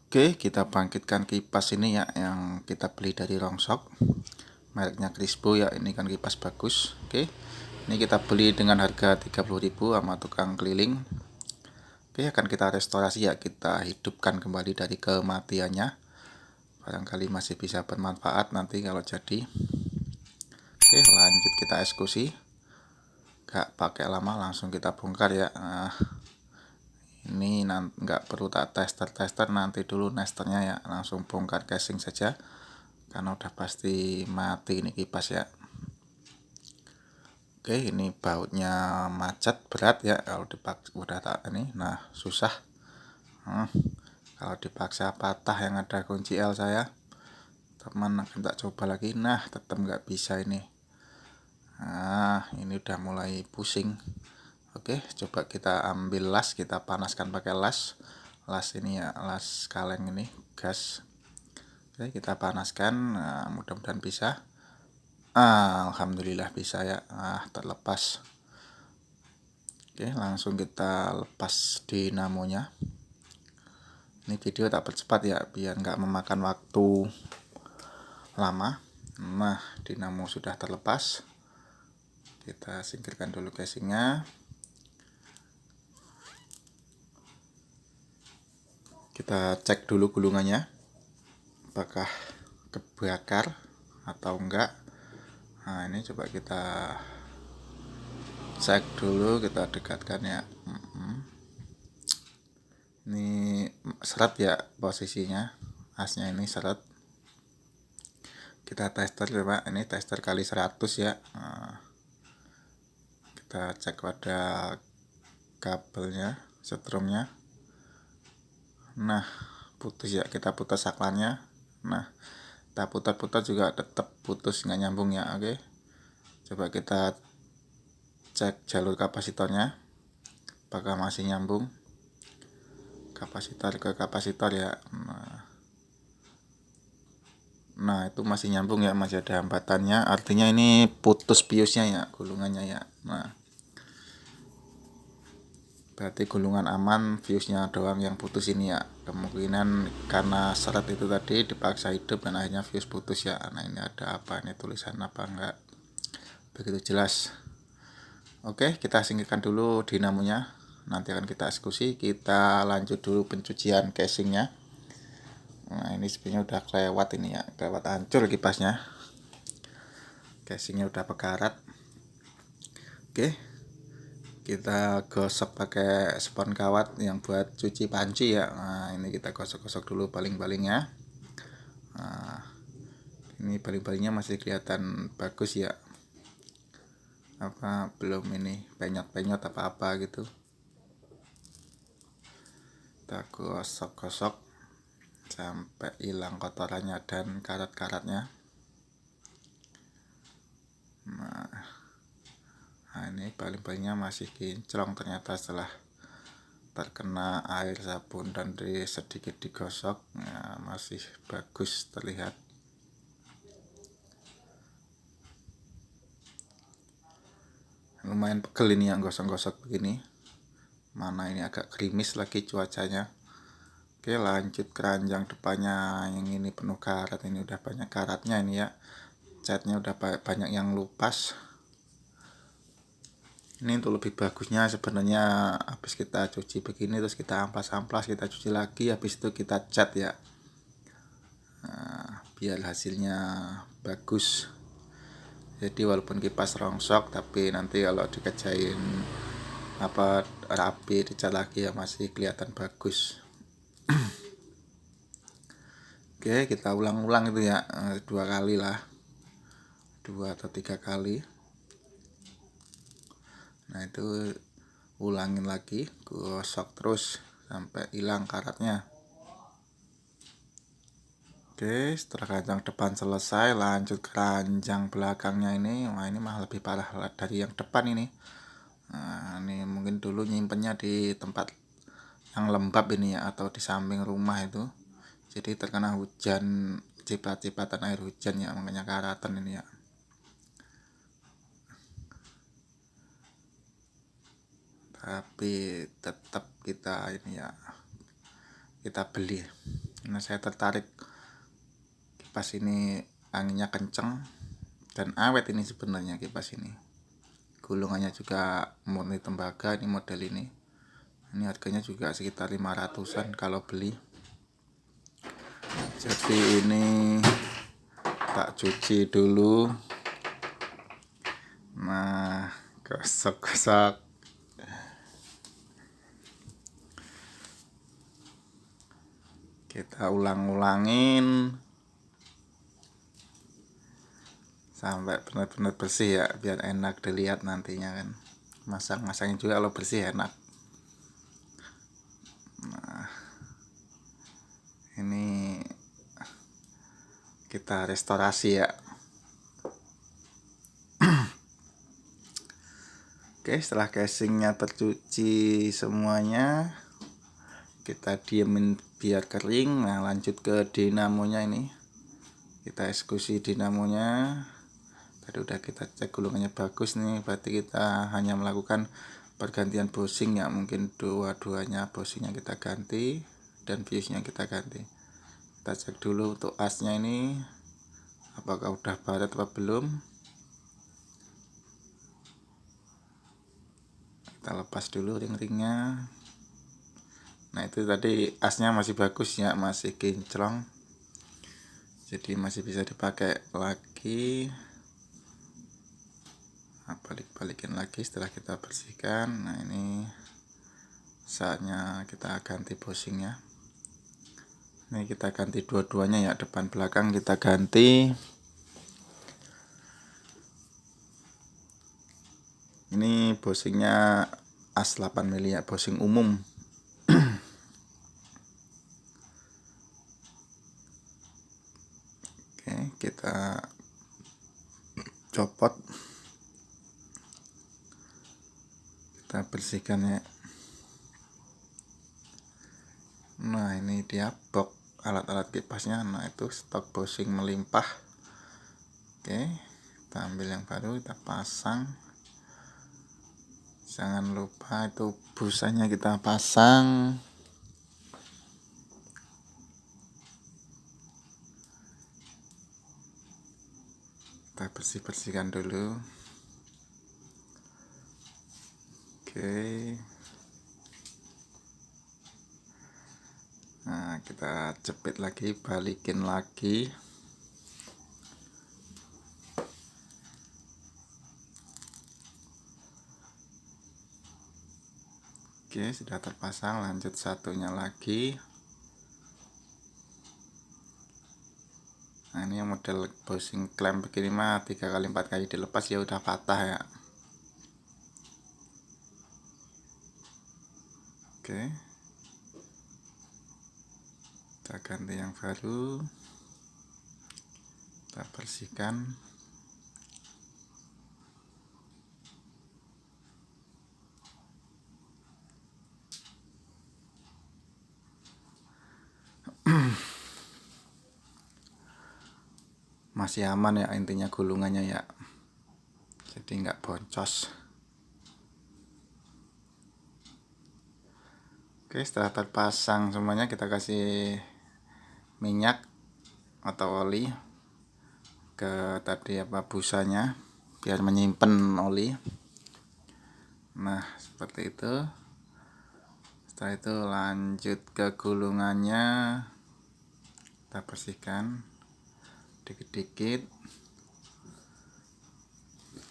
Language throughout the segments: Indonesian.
Oke, kita bangkitkan kipas ini ya yang kita beli dari Rongsok. Mereknya Crispo ya, ini kan kipas bagus. Oke. Ini kita beli dengan harga 30.000 sama tukang keliling. Oke, akan kita restorasi ya, kita hidupkan kembali dari kematiannya. Barangkali masih bisa bermanfaat nanti kalau jadi. Oke, lanjut kita eksekusi. Gak pakai lama, langsung kita bongkar ya. Ini nggak perlu tak tester nanti dulu nesternya ya, langsung bongkar casing saja karena udah pasti mati ini kipas ya. Oke, ini bautnya macet berat ya kalau dipaksa, udah tak ini nah susah. Kalau dipaksa patah yang ada kunci L saya, teman akan tak coba lagi, nah tetap nggak bisa ini. Nah ini udah mulai pusing. Oke, coba kita ambil las, kita panaskan pakai las ini ya, las kaleng ini gas. Oke, kita panaskan. Nah, mudah-mudahan bisa. Alhamdulillah bisa ya. Terlepas. Oke, langsung kita lepas dinamonya. Ini video tak percepat ya, biar nggak memakan waktu lama. Nah, dinamo sudah terlepas. Kita singkirkan dulu casingnya. Kita cek dulu gulungannya, apakah kebakar atau enggak. Nah, ini coba kita cek dulu, kita dekatkan ya. Ini seret ya posisinya, asnya ini seret. Kita tester coba, ini tester kali 100 ya. Kita cek pada kabelnya, setrumnya. Nah, putus ya, kita putar saklarnya. Nah, kita putar-putar juga tetap putus, nggak nyambung ya. Oke, coba kita cek jalur kapasitornya, apakah masih nyambung kapasitor ke kapasitor ya. Nah itu masih nyambung ya, masih ada hambatannya, artinya ini putus biusnya ya, gulungannya ya. Nah berarti gulungan aman, fuse-nya doang yang putus ini ya. Kemungkinan karena seret itu tadi dipaksa hidup dan akhirnya fuse putus ya. Nah ini ada apa, ini tulisan apa enggak begitu jelas. Oke, kita singkirkan dulu dinamonya, nanti akan kita eksekusi. Kita lanjut dulu pencucian casingnya. Nah ini sebenarnya udah kelewat ini ya, kelewat hancur kipasnya, casingnya udah pekarat. Oke, kita gosok pakai spons kawat yang buat cuci panci ya. Nah ini kita gosok-gosok dulu baling-balingnya. Nah, ini baling-balingnya masih kelihatan bagus ya, apa belum ini penyot-penyot apa-apa gitu. Kita gosok-gosok sampai hilang kotorannya dan karat-karatnya. Nah ini baling-balingnya masih kinclong ternyata setelah terkena air sabun dan sedikit digosok ya, masih bagus terlihat. Lumayan pegel ini yang gosok-gosok begini, mana ini agak gerimis lagi cuacanya. Oke, lanjut keranjang depannya yang ini penuh karat, ini udah banyak karatnya ini ya, catnya udah banyak yang lupas. Ini untuk lebih bagusnya sebenarnya habis kita cuci begini terus kita amplas-amplas, kita cuci lagi, habis itu kita cat ya. Nah, biar hasilnya bagus. Jadi walaupun kipas rongsok tapi nanti kalau dikerjain apa rapi, dicat lagi ya masih kelihatan bagus. Oke, kita ulang-ulang itu ya, 2 kali lah, 2 atau 3 kali. Nah itu ulangin lagi, gosok terus sampai hilang karatnya. Oke, setelah keranjang depan selesai, lanjut keranjang belakangnya ini. Wah ini mah lebih parah dari yang depan ini. Nah ini mungkin dulu nyimpennya di tempat yang lembab ini ya, atau di samping rumah itu, jadi terkena hujan, cipat-cipatan air hujan ya, makanya karatan ini ya. Tapi tetap kita ini ya, kita beli Nah, saya tertarik kipas ini, anginnya kenceng dan awet ini sebenarnya kipas ini. Gulungannya juga murni tembaga ini, model ini. Ini harganya juga sekitar 500-an kalau beli. Jadi ini tak cuci dulu. Nah, gosok-gosok. Kita ulang-ulangin sampai benar-benar bersih ya, biar enak dilihat nantinya kan. Masang-masangnya juga kalau bersih enak. Nah, ini kita restorasi ya. Oke, setelah casingnya tercuci semuanya, kita diemin biar kering. Nah, lanjut ke dinamonya ini. Kita eksekusi dinamonya. Tadi udah kita cek gulungannya bagus nih, berarti kita hanya melakukan pergantian bushing ya. Mungkin dua-duanya bushingnya kita ganti dan fuse-nya kita ganti. Kita cek dulu untuk asnya ini, apakah udah baret atau belum. Kita lepas dulu ring-ringnya. Nah, itu tadi asnya masih bagus ya, masih kinclong, jadi masih bisa dipakai lagi. Nah, balik-balikin lagi setelah kita bersihkan. Nah, ini saatnya kita ganti bushingnya. Ini kita ganti dua-duanya ya, depan belakang kita ganti. Ini bushingnya as 8 mili ya, bushing umum. Oke, kita copot, kita bersihkan ya. Nah, ini dia box alat-alat kipasnya. Nah, itu stok bushing melimpah. Oke, kita ambil yang baru, kita pasang. Jangan lupa itu busanya kita pasang. Kita bersih-bersihkan dulu. Oke. Nah, kita jepit lagi, balikin lagi. Oke, sudah terpasang. Lanjut satunya lagi. Nah, ini yang model bushing clamp begini mah 3x4 kali dilepas ya udah patah ya. Oke, kita ganti yang baru, kita bersihkan. Masih aman ya intinya gulungannya ya, jadi nggak boncos. Oke, setelah terpasang semuanya, kita kasih minyak atau oli ke tadi busanya biar menyimpan oli. Nah, seperti itu. Setelah itu lanjut ke gulungannya, kita bersihkan dikit-dikit.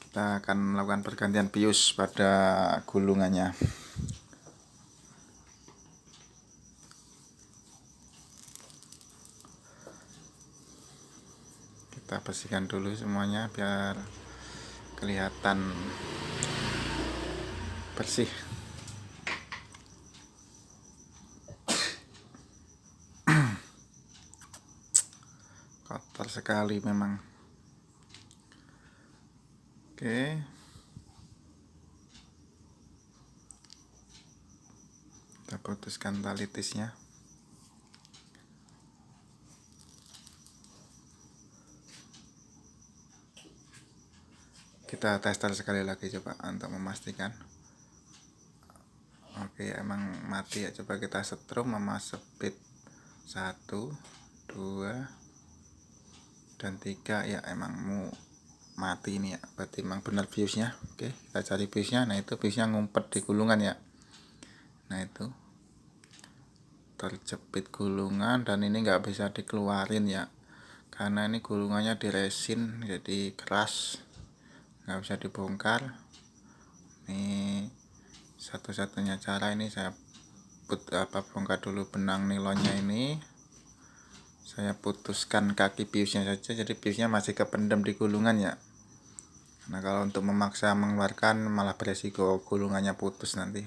Kita akan melakukan pergantian bius pada gulungannya. Kita bersihkan dulu semuanya biar kelihatan bersih. Kotor sekali memang. Oke, kita putuskan tali tisnya. Kita tester sekali lagi coba untuk memastikan. Oke, emang mati ya. Coba kita setrum sama speed 1, 2, dan 3 ya. Emang mau mati ini ya, berarti emang benar fuse-nya. Oke, kita cari fuse-nya. Nah itu fuse-nya ngumpet di gulungan ya. Nah itu terjepit gulungan, dan ini nggak bisa dikeluarin ya, karena ini gulungannya di resin jadi keras, nggak bisa dibongkar. Ini satu-satunya cara, ini saya bongkar dulu benang nilonnya ini. Saya putuskan kaki fuse-nya saja, jadi fuse-nya masih kependam di gulungan ya. Nah kalau untuk memaksa mengeluarkan malah beresiko gulungannya putus nanti.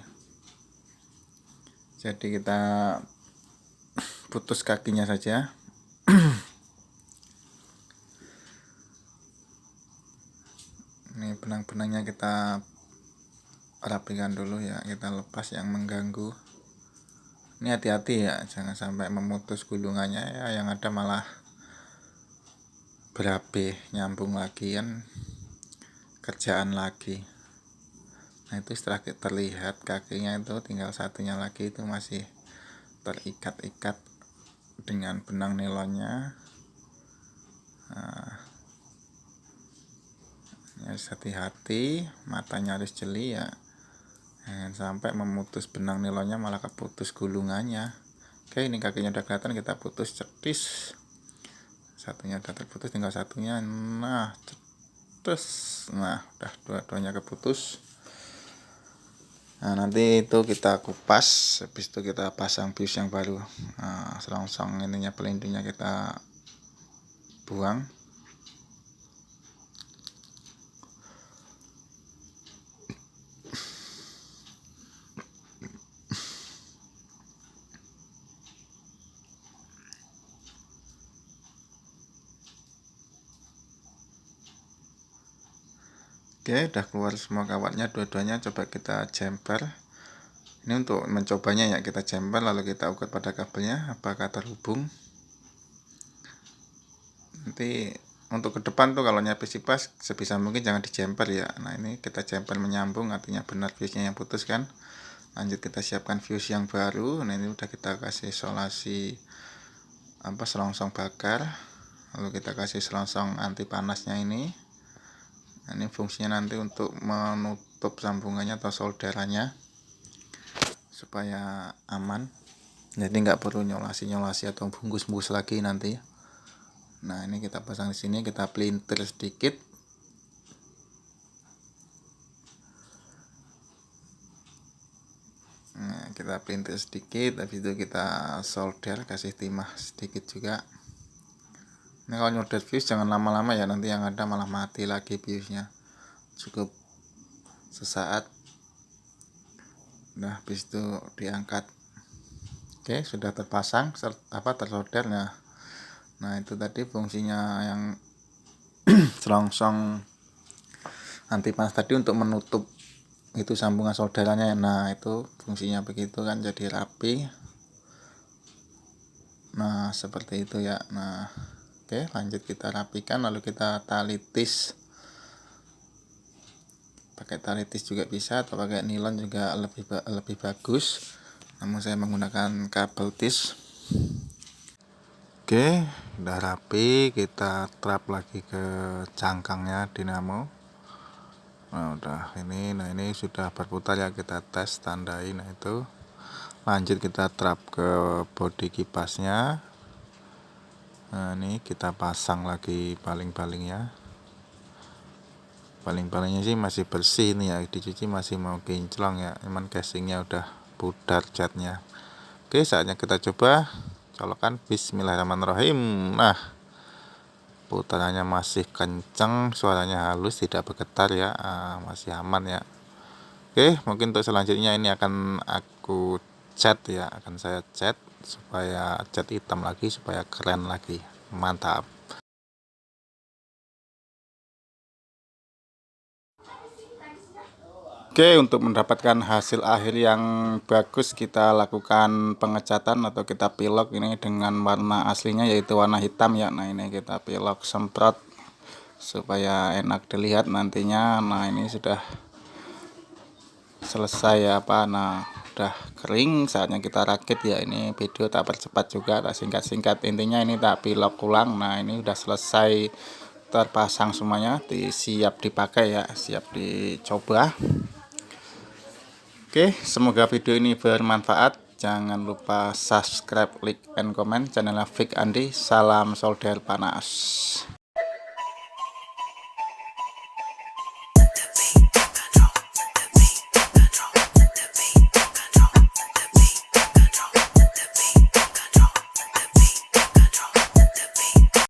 Jadi kita putus kakinya saja. Ini benang-benangnya kita rapikan dulu ya, kita lepas yang mengganggu. Ini hati-hati ya, jangan sampai memutus gulungannya ya, yang ada malah berabe, nyambung lagi kan, kerjaan lagi. Nah itu setelah terlihat kakinya itu tinggal satunya lagi, itu masih terikat-ikat dengan benang nilonnya. Nah, harus hati-hati, matanya harus jeli ya, jangan sampai memutus benang nilonnya malah keputus gulungannya. Oke, ini kakinya udah kelihatan, kita putus cetis. Satunya udah terputus, tinggal satunya. Nah cetus, nah udah dua-duanya keputus. Nah nanti itu kita kupas, habis itu kita pasang fuse yang baru. Nah selongsong ininya, pelindungnya kita buang. Oke, udah keluar semua kawatnya dua-duanya. Coba kita jumper. Ini untuk mencobanya ya, kita jumper lalu kita ukur pada kabelnya apakah terhubung. Nanti untuk ke depan tuh kalau nyapis kipas sebisa mungkin jangan dijumper ya. Nah ini kita jumper menyambung, artinya benar fuse-nya yang putus kan. Lanjut kita siapkan fuse yang baru. Nah ini udah kita kasih isolasi selongsong bakar, lalu kita kasih selongsong anti panasnya ini. Nah, ini fungsinya nanti untuk menutup sambungannya atau solderannya supaya aman, jadi nggak perlu nyolasi atau bungkus lagi nanti. Nah ini kita pasang di sini, kita pelintir sedikit. Nah kita pelintir sedikit, habis itu kita solder, kasih timah sedikit juga. Nah kalau nyolder fuse jangan lama-lama ya, nanti yang ada malah mati lagi fuse-nya. Cukup sesaat, nah habis itu diangkat. Oke, sudah terpasang tersolder. Nah itu tadi fungsinya yang selongsong anti panas tadi untuk menutup itu sambungan solderannya. Nah itu fungsinya begitu kan, jadi rapi. Nah seperti itu ya. Nah oke, lanjut kita rapikan, lalu kita tali tis. Pakai tali tis juga bisa, atau pakai nilon juga lebih bagus, namun saya menggunakan kabel tis. Oke, udah rapi, kita trap lagi ke cangkangnya dinamo. Nah udah ini, nah ini sudah berputar ya, kita tes tandai. Nah itu lanjut kita trap ke bodi kipasnya. Nah ini kita pasang lagi paling-palingnya. Paling-palingnya sih masih bersih ini ya, dicuci masih mau kinclong ya, emang casingnya udah pudar catnya. Oke, saatnya kita coba colokan. Bismillahirrahmanirrahim. Nah putarannya masih kenceng, suaranya halus, tidak bergetar ya. Masih aman ya. Oke, mungkin untuk selanjutnya ini akan aku cat ya, akan saya cat supaya cat hitam lagi, supaya keren lagi. Mantap. Oke, untuk mendapatkan hasil akhir yang bagus kita lakukan pengecatan atau kita pilok ini dengan warna aslinya, yaitu warna hitam ya. Nah ini kita pilok semprot supaya enak dilihat nantinya. Nah ini sudah selesai ya Nah udah kering, saatnya kita rakit ya. Ini video tak percepat juga, tak singkat-singkat, intinya ini tak pilok ulang. Nah ini udah selesai terpasang semuanya, siap dipakai ya, siap dicoba. Oke, semoga video ini bermanfaat. Jangan lupa subscribe, like, and comment channel Fik Andi. Salam solder panas.